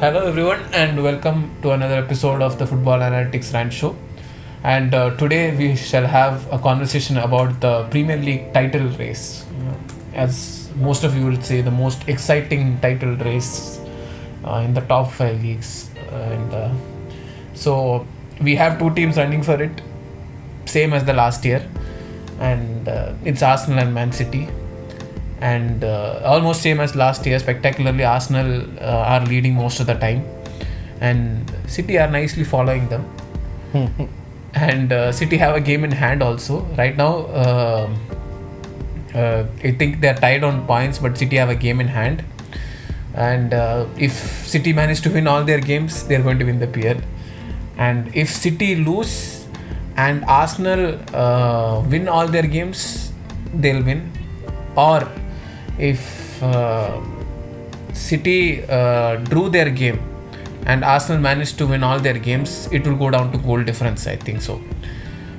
Hello everyone and welcome to another episode of the Football Analytics Rant Show. And today we shall have a conversation about the Premier League title race. As most of you will say, the most exciting title race in the top 5 leagues. So we have two teams running for it, same as the last year. And it's Arsenal and Man City. And almost same as last year. Spectacularly, Arsenal are leading most of the time, and City are nicely following them. And City have a game in hand also right now. I think they're tied on points, but City have a game in hand. And if City manage to win all their games, they're going to win the PL. And if City lose and Arsenal win all their games, they'll win. Or if City drew their game and Arsenal managed to win all their games, it will go down to goal difference, I think so.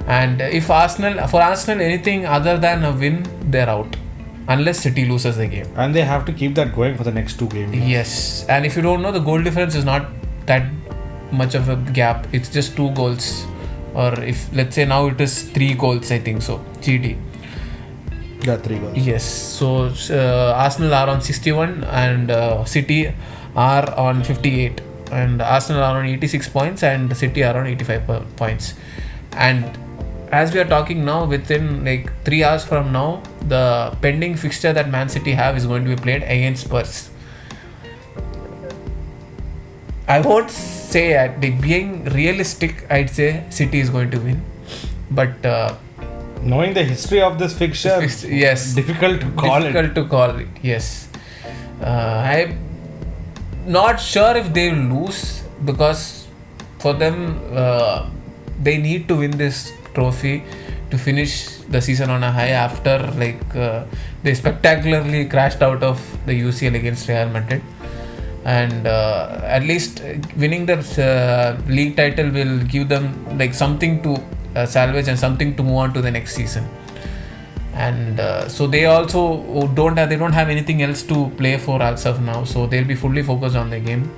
And if for Arsenal anything other than a win, they're out unless City loses the game. And they have to keep that going for the next two games. Yes, and if you don't know, the goal difference is not that much of a gap. It's just 2 goals, or if let's say now it is 3 goals, I think so. GD. Yeah, 3 goals. Yes, so Arsenal are on 61 and City are on 58, and Arsenal are on 86 points and City are on 85 points. And as we are talking now, within like 3 hours from now, the pending fixture that Man City have is going to be played against Spurs. I won't say, being realistic, I'd say City is going to win, but knowing the history of this fixture, yes, difficult to call it. Yes, I'm not sure if they will lose, because for them they need to win this trophy to finish the season on a high after they spectacularly crashed out of the UCL against Real Madrid. And at least winning the league title will give them like something to salvage and something to move on to the next season. And so they also don't have anything else to play for as of now, so they'll be fully focused on the game.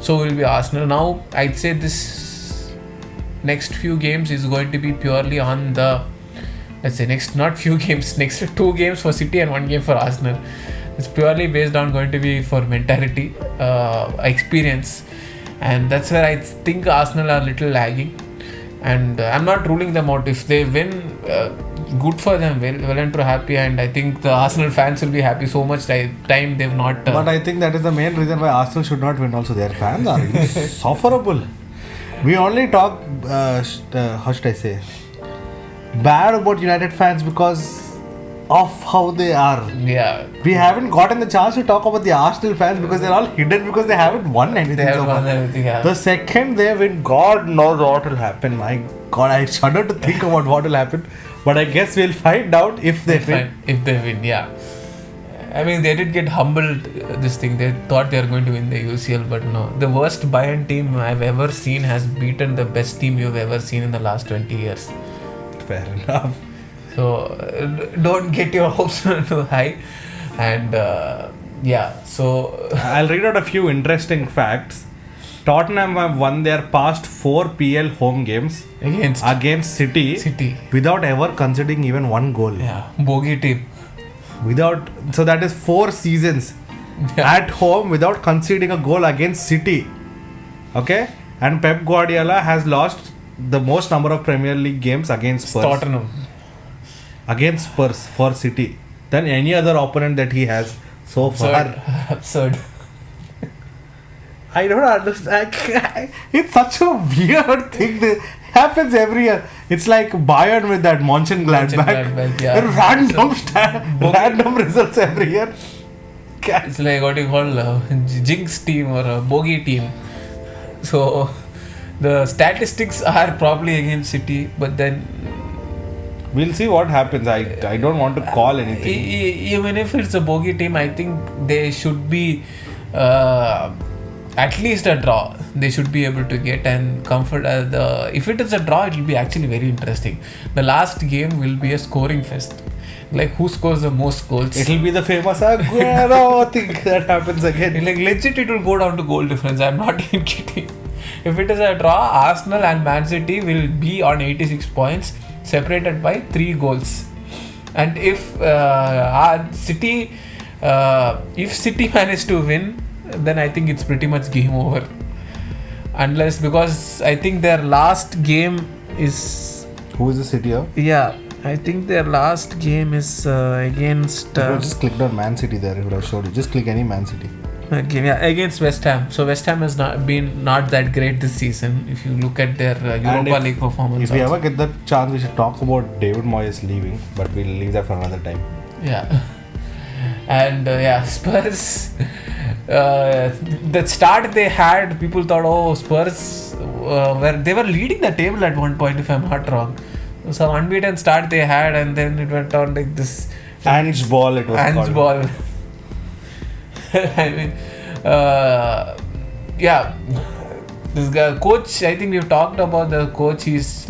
So will be Arsenal. Now I'd say this next few games is going to be purely on the, let's say next 2 games for City and 1 game for Arsenal. It's purely based on going to be for mentality, experience, and that's where I think Arsenal are a little lagging. And I'm not ruling them out. If they win, good for them, well and truly happy. And I think the Arsenal fans will be happy. So much time they've not. But I think that is the main reason why Arsenal should not win. Also, their fans are insufferable. We only talk, how should I say, bad about United fans because of how they are. Yeah. We haven't gotten the chance to talk about the Arsenal fans because they're all hidden because they haven't won anything. They haven't won anything. Yeah. The second they win, God knows what will happen. My God, I shudder to think about what will happen. But I guess we'll find out if they win. If they win, yeah. I mean, they did get humbled. This thing, they thought they were going to win the UCL, but no. The worst Bayern team I've ever seen has beaten the best team you've ever seen in the last 20 years. Fair enough. So don't get your hopes too high. And so I'll read out a few interesting facts. Tottenham have won their past 4 PL home games against City without ever conceding even 1 goal. Yeah, bogey team. So that is 4 seasons at home without conceding a goal against City. Okay? And Pep Guardiola has lost the most number of Premier League games against Spurs. Tottenham. Against Spurs for City than any other opponent that he has so far. Absurd. I don't understand. It's such a weird thing that happens every year. It's like Bayern with that Mönchengladbach. Yeah. Random results every year. It's like what you call a jinx team or a bogey team. So the statistics are probably against City, but then we'll see what happens. I don't want to call anything. Even if it's a bogey team, I think they should be at least a draw. They should be able to get and comfort. If it is a draw, it will be actually very interesting. The last game will be a scoring fest. Like who scores the most goals. It'll be the famous Aguero thing that happens again. Like legit, it will go down to goal difference. I'm not even kidding. If it is a draw, Arsenal and Man City will be on 86 points, separated by 3 goals. And if City manage to win, then I think it's pretty much game over. Unless, because I think their last game is... Who is the City of? Yeah, I think their last game is against... I just clicked on Man City there. It would have showed you. Just click any Man City. Game, yeah, against West Ham. So West Ham has not that great this season. If you look at their Europa League performance. If we ever get the chance, we should talk about David Moyes leaving. But we'll leave that for another time. Yeah. And Spurs... the start they had, people thought, Spurs they were leading the table at one point, if I'm not wrong. So unbeaten start they had, and then it went on like this. Ange ball, it was Ange called. ball. I mean, this guy, coach. I think we've talked about the coach. He's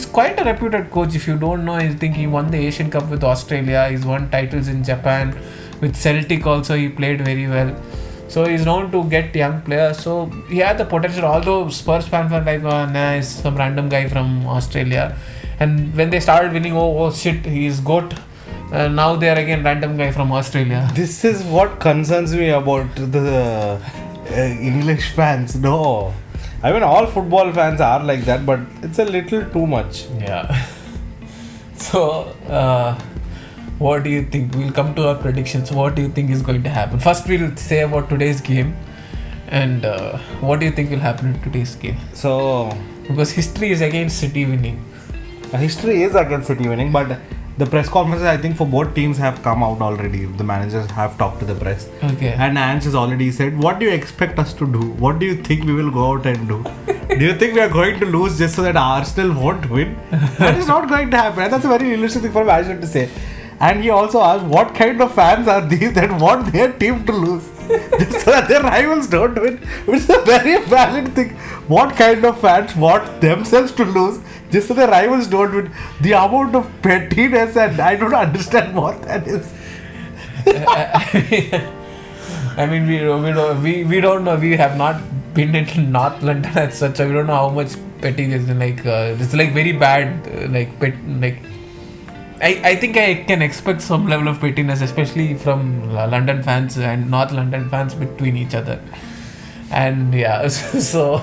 quite a reputed coach. If you don't know, I think he won the Asian Cup with Australia. He's won titles in Japan. With Celtic also, he played very well. So he's known to get young players. So he had the potential. Although Spurs fans were like, oh, nice, some random guy from Australia. And when they started winning, oh shit, he's good. Now they are again random guy from Australia. This is what concerns me about the English fans. No. I mean, all football fans are like that, but it's a little too much. Yeah. So, what do you think? We'll come to our predictions. What do you think is going to happen? First, we'll say about today's game. And what do you think will happen in today's game? So, because history is against City winning. History is against City winning, but the press conferences, I think, for both teams have come out already. The managers have talked to the press. Okay. And Ange has already said, what do you expect us to do? What do you think we will go out and do? Do you think we are going to lose just so that Arsenal won't win? That is not going to happen. And that's a very realistic thing for a manager to say. And he also asked, what kind of fans are these that want their team to lose? Just so that their rivals don't win. Which is a very valid thing. What kind of fans want themselves to lose just so their rivals don't win? The amount of pettiness, and I don't understand what that is. I mean, we don't know. We have not been in North London as such. So we don't know how much pettiness. It's like very bad. I think I can expect some level of pettiness, especially from London fans and North London fans between each other. And so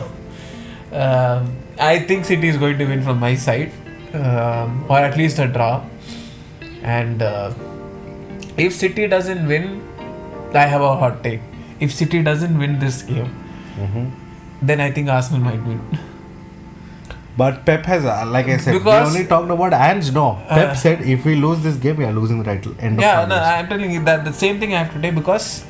I think City is going to win from my side, or at least a draw. And if City doesn't win, I have a hot take. If City doesn't win this game, then I think Arsenal might win. But Pep has, like I said, Because, we only talked about Ange. No, Pep said if we lose this game, we are losing the title. End of I'm telling you that the same thing I have to say, because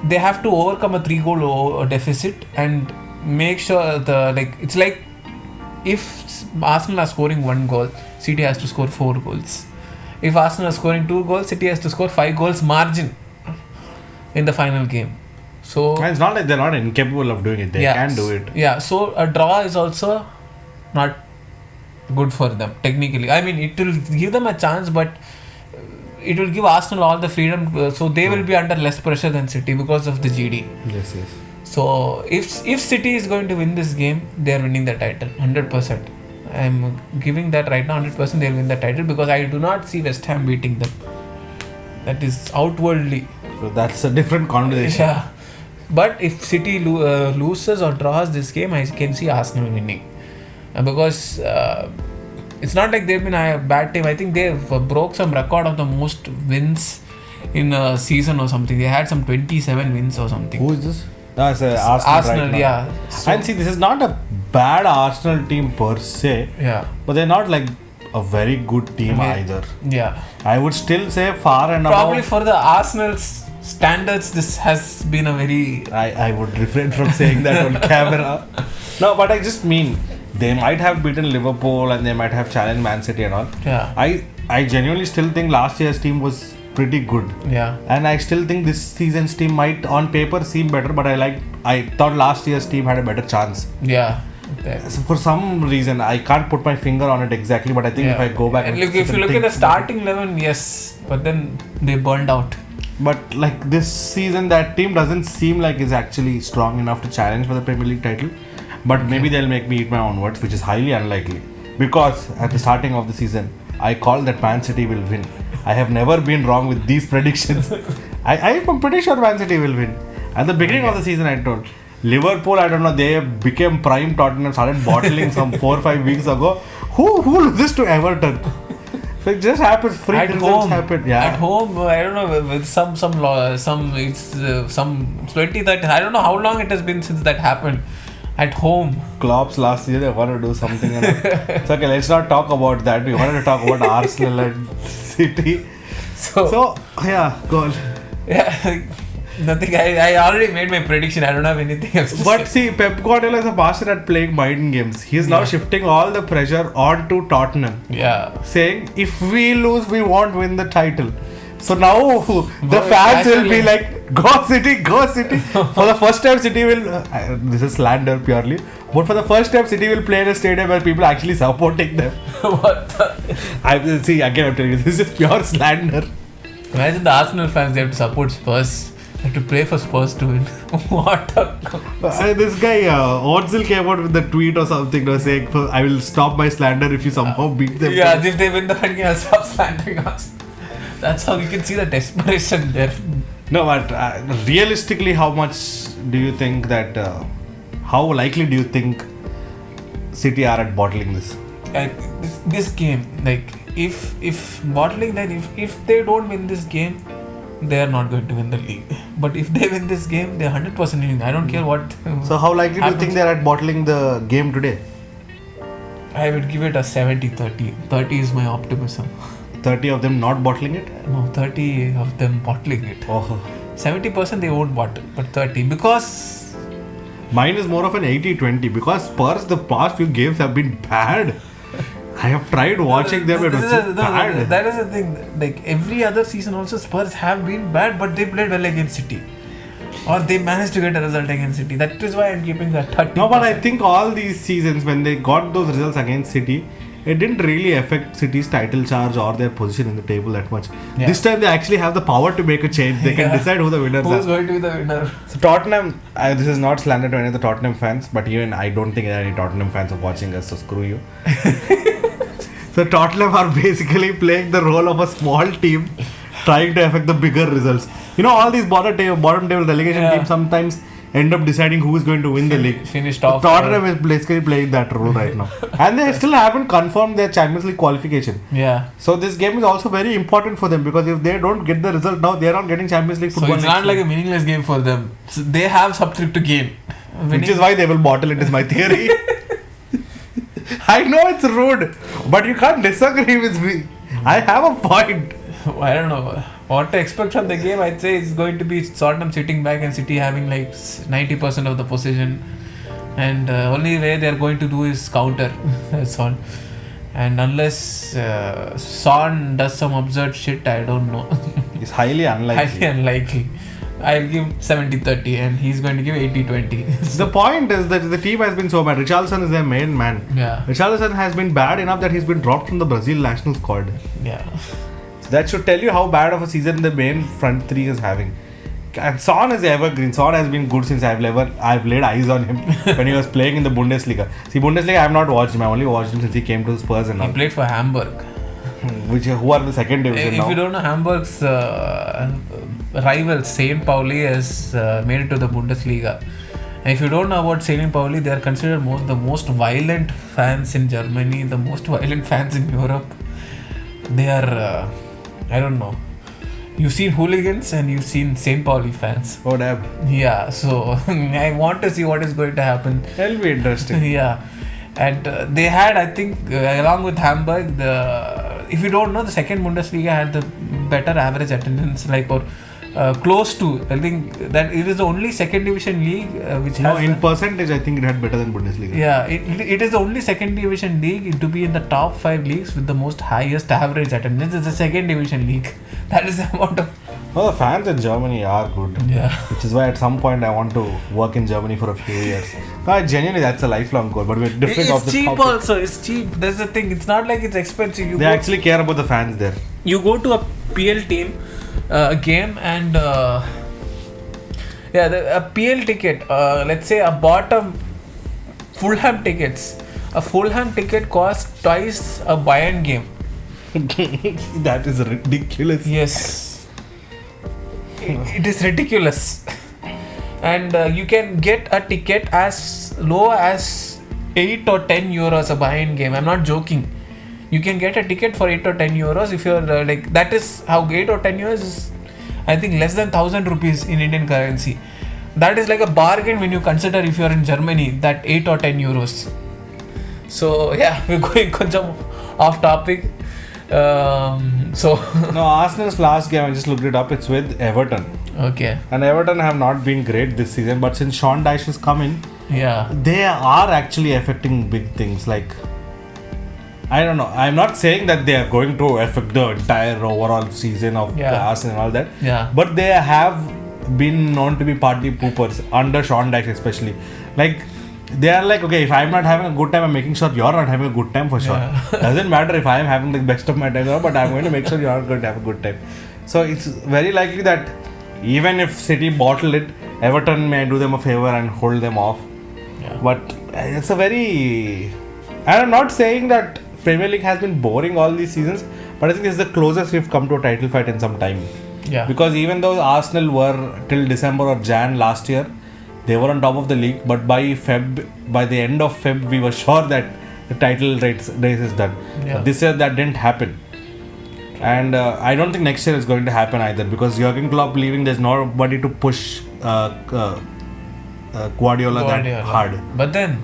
they have to overcome a 3-goal deficit and make sure it's like if Arsenal are scoring 1 goal, City has to score 4 goals. If Arsenal are scoring 2 goals, City has to score 5 goals margin in the final game. So And it's not like they're not incapable of doing it. They can do it. Yeah, so a draw is also not good for them technically. I mean, it will give them a chance, but it will give Arsenal all the freedom, so they will be under less pressure than City because of the GD. Yes. So if City is going to win this game, they are winning the title 100%. I am giving that right now 100% they will win the title, because I do not see West Ham beating them. That is outwardly. So that's a different conversation. Yeah. But if City loses or draws this game, I can see Arsenal winning. Because it's not like they've been a bad team. I think they've broke some record of the most wins in a season or something. They had some 27 wins or something. Who is this? No, it's Arsenal right now. Yeah. So, and see, this is not a bad Arsenal team per se. Yeah. But they're not like a very good team either. Yeah. I would still say far and probably above. for the Arsenal's standards, this has been a very... I would refrain from saying that on camera. No, but I just mean, they might have beaten Liverpool and they might have challenged Man City and all. Yeah. I genuinely still think last year's team was pretty good. Yeah. And I still think this season's team might on paper seem better, but I thought last year's team had a better chance. Yeah. Okay. So for some reason, I can't put my finger on it exactly, but I think if I go back and and look, if you look at the starting 11, yes, but then they burned out. But like this season, that team doesn't seem like is actually strong enough to challenge for the Premier League title. But maybe they'll make me eat my own words, which is highly unlikely. Because at the starting of the season, I called that Man City will win. I have never been wrong with these predictions. I'm pretty sure Man City will win. At the beginning of the season, I told Liverpool, I don't know, they became prime Tottenham, started bottling some 4 or 5 weeks ago. Who loses to Everton? So it just happens. Freak results happen. Yeah. At home, I don't know, with some 20, 30, I don't know how long it has been since that happened. At home. Klopp's last year, they wanted to do something. It's okay, let's not talk about that. We wanted to talk about Arsenal and City. So yeah, go on. Yeah, nothing. I already made my prediction. I don't have anything else to But say. see, Pep Guardiola is a master at playing mind games. He is now shifting all the pressure onto Tottenham. Yeah. Saying, if we lose, we won't win the title. So now the fans will be like, go City, go City. For the first time, City will, this is slander purely, but for the first time, City will play in a stadium where people are actually supporting them. What the? See, again, I'm telling you, this is pure slander. Imagine the Arsenal fans, they have to support Spurs. They have to pray for Spurs to win. What a... This guy, Ozil came out with the tweet or something, saying, I will stop my slander if you somehow beat them. Yeah, if they win the game, I'll stop slandering us. That's how you can see the desperation there. No, but realistically, how much do you think that, how likely do you think City are at bottling this? This game, like, if bottling that, if they don't win this game, they are not going to win the league. But if they win this game, they're 100% winning. I don't care what. So how likely do you think they're at bottling the game today? I would give it a 70-30. 30 is my optimism. 30 of them not bottling it? No, 30 of them bottling it. Oh. 70% they won't bottle, but 30 because... Mine is more of an 80-20 because Spurs, the past few games have been bad. I have tried watching them. It was bad. That is the thing. Like every other season also Spurs have been bad, but they played well against City. Or they managed to get a result against City. That is why I'm keeping that 30%. No, but I think all these seasons when they got those results against City, it didn't really affect City's title charge or their position in the table that much. Yeah. This time they actually have the power to make a change. They can decide who the winners are. Who's going to be the winner? So Tottenham, this is not slander to any of the Tottenham fans, but even I don't think there are any Tottenham fans are watching us, so screw you. So Tottenham are basically playing the role of a small team trying to affect the bigger results. You know, all these bottom table relegation teams sometimes end up deciding who is going to win the league. Finished off. Tottenham is basically playing that role right now. And they still haven't confirmed their Champions League qualification. Yeah. So this game is also very important for them because if they don't get the result now, they are not getting Champions League football. So it's not like a meaningless game for them. So they have something to gain. Which is why they will bottle it, is my theory. I know it's rude, but you can't disagree with me. I have a point. I don't know what to expect from the game. I'd say it's going to be Tottenham sitting back and City having like 90% of the possession, and only way they're going to do is counter. That's all. And unless Son does some absurd shit, I don't know. It's highly unlikely. Highly unlikely. I'll give 70-30 and he's going to give 80-20. The point is that the team has been so bad. Richarlison is their main man. Yeah. Richarlison has been bad enough that he's been dropped from the Brazil national squad. Yeah. So that should tell you how bad of a season the main front three is having. And Son is evergreen. Son has been good since I've laid eyes on him when he was playing in the Bundesliga. See, Bundesliga I have not watched him. I only watched him since he came to Spurs and all. He played for Hamburg. Who are the second division now. If you don't know, Hamburg's rival St. Pauli has made it to the Bundesliga. And if you don't know about St. Pauli, they are considered the most violent fans in Germany, the most violent fans in Europe. They are, I don't know. You've seen hooligans and you've seen St. Pauli fans. Oh damn. Yeah, so I want to see what is going to happen. That'll be interesting. Yeah. And they had, I think, along with Hamburg, if you don't know, the second Bundesliga had the better average attendance, close to. I think that it is the only second division league which has. No, in percentage, I think it had better than Bundesliga. Yeah, it is the only second division league to be in the top 5 leagues with the highest average attendance. It's the second division league. That is the amount of Oh, the fans in Germany are good. Yeah. Which is why at some point I want to work in Germany for a few years. No, genuinely, that's a lifelong goal. But we're different off It's the cheap topic. also. It's cheap. That's the thing. It's not like it's expensive. They actually care about the fans there. You go to a PL team game and a PL ticket. Let's say a bottom Fulham tickets. A Fulham ticket costs twice a Bayern game. That is ridiculous. Yes, it is ridiculous. And you can get a ticket as low as 8 or 10 euros a Bayern game. I'm not joking. You can get a ticket for 8 or 10 euros if you're that is how 8 or 10 euros is, I think, less than 1,000 rupees in Indian currency. That is like a bargain when you consider if you're in Germany, that 8 or 10 euros. So yeah, we're going koncham off topic. So No, Arsenal's last game, I just looked it up, it's with Everton. okay, And Everton have not been great this season, but since Sean Dyche has come in, yeah, they are actually affecting big things. Like, I don't know, I'm not saying that they are going to affect the entire overall season of Arsenal and all that, yeah, but they have been known to be party poopers under Sean Dyche especially. Like, they are like, okay, if I'm not having a good time, I'm making sure you're not having a good time for sure. Yeah. Doesn't matter if I am having the best of my time, but I'm going to make sure you're going to have a good time. So it's very likely that even if City bottle it, Everton may do them a favor and hold them off. yeah. But it's a very... And I'm not saying that Premier League has been boring all these seasons, but I think this is the closest we've come to a title fight in some time. Yeah. Because even though Arsenal were till December or Jan last year, they were on top of the league, but by the end of Feb, we were sure that the title race is done. Yeah. But this year that didn't happen. And I don't think next year is going to happen either, because Jurgen Klopp leaving, there's nobody to push Guardiola that hard. But then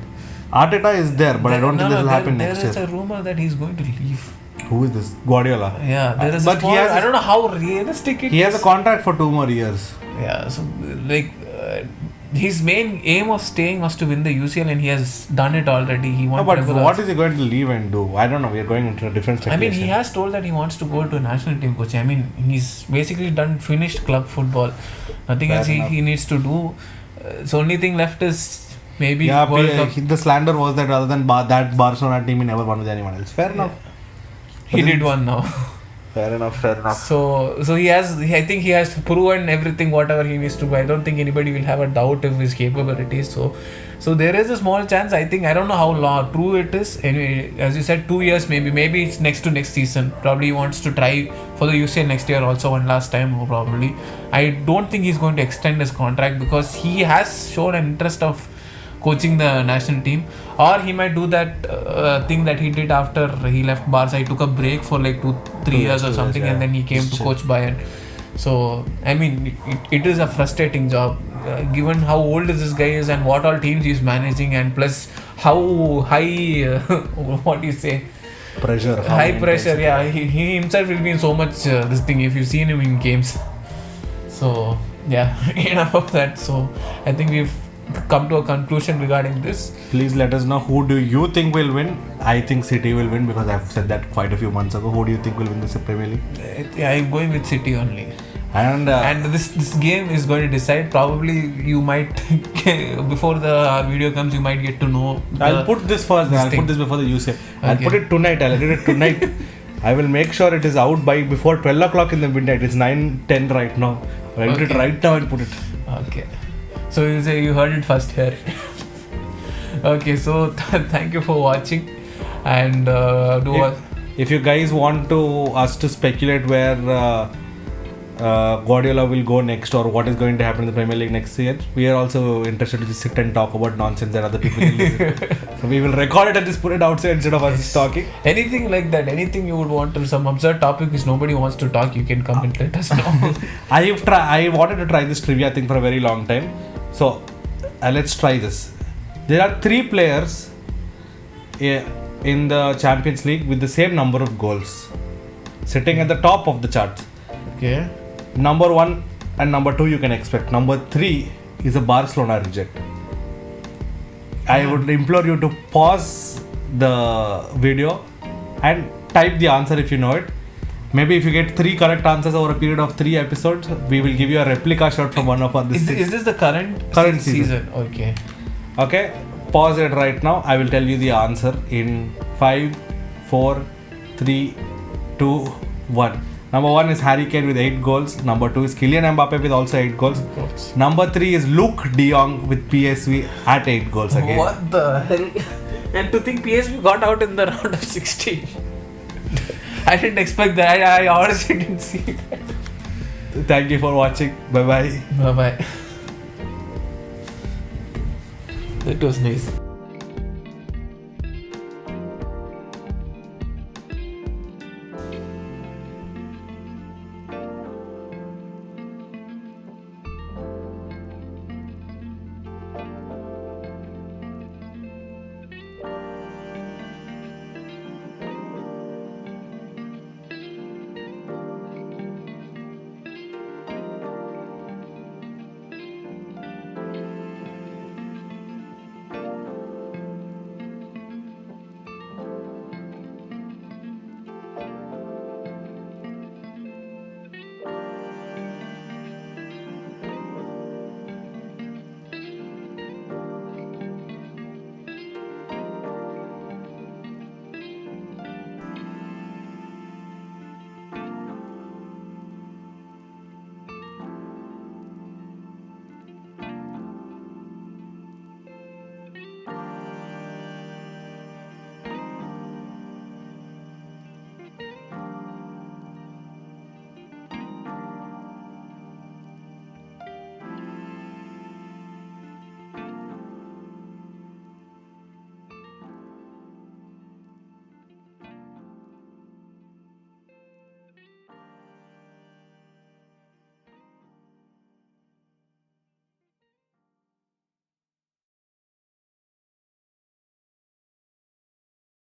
Arteta is there, but I don't think this will happen next year. There is a rumor that he's going to leave. Who is this? Guardiola. Yeah, there is but a small, I don't know how realistic it is. He has a contract for 2 more years. Yeah, so like his main aim of staying was to win the UCL, and he has done it already. He won. But what is he going to leave and do? I don't know. We are going into a different speculation. I mean, he has told that he wants to go to a national team coach. I mean, he's basically finished club football. Nothing else he needs to do. So only thing left is maybe World Cup. The slander was that rather than that Barcelona team, he never won with anyone else. Fair enough. He did one now. Fair enough. So he has. I think he has proven everything, whatever he needs to. I don't think anybody will have a doubt of his capabilities. So there is a small chance. I think, I don't know how true it is. Anyway, as you said, 2 years maybe. Maybe it's next to next season. Probably he wants to try for the UCL next year also, one last time probably. I don't think he's going to extend his contract, because he has shown an interest of coaching the national team, or he might do that thing that he did after he left Barca. He took a break for like 2-3 years or something, and then he came to coach Bayern. So I mean, it is a frustrating job, given how old this guy is and what all teams he's managing, and plus how high what do you say, pressure, high pressure. Yeah, he himself will be in so much this thing if you've seen him in games. So yeah, enough of that. So I think we've come to a conclusion regarding this. Please let us know, who do you think will win? I think City will win, because I've said that quite a few months ago. Who do you think will win this Premier League? Yeah, I'm going with City only. And this game is going to decide. Probably you might before our video comes, you might get to know. I'll put this first. I'll put this before the UCL. I'll put it tonight. I'll edit it tonight. I will make sure it is out by before 12 o'clock in the midnight. It's 9:10 right now. I'll edit it right now and put it. Okay. So you say you heard it first here. Okay, so thank you for watching, and if you guys want us to speculate where Guardiola will go next, or what is going to happen in the Premier League next year, we are also interested to just sit and talk about nonsense that other people can listen. So we will record it and just put it outside instead of us talking. Anything like that, anything you would want to, some absurd topic which nobody wants to talk, you can come and let us know. I wanted to try this trivia thing for a very long time. So let's try this. There are 3 players in the Champions League with the same number of goals, sitting at the top of the chart. Okay. Number 1 and number 2 you can expect. Number 3 is a Barcelona reject. I would implore you to pause the video and type the answer if you know it. Maybe if you get 3 correct answers over a period of 3 episodes, we will give you a replica shot from one of our Is this the current season? Okay. Okay, pause it right now. I will tell you the answer in 5, 4, 3, 2, 1. Number 1 is Harry Kane with 8 goals. Number 2 is Kylian Mbappe with also 8 goals. Number 3 is Luke de Jong with PSV at 8 goals again. What the hell? And to think PSV got out in the round of 16. I didn't expect that. I honestly didn't see that. Thank you for watching. Bye bye. Bye bye. It was nice.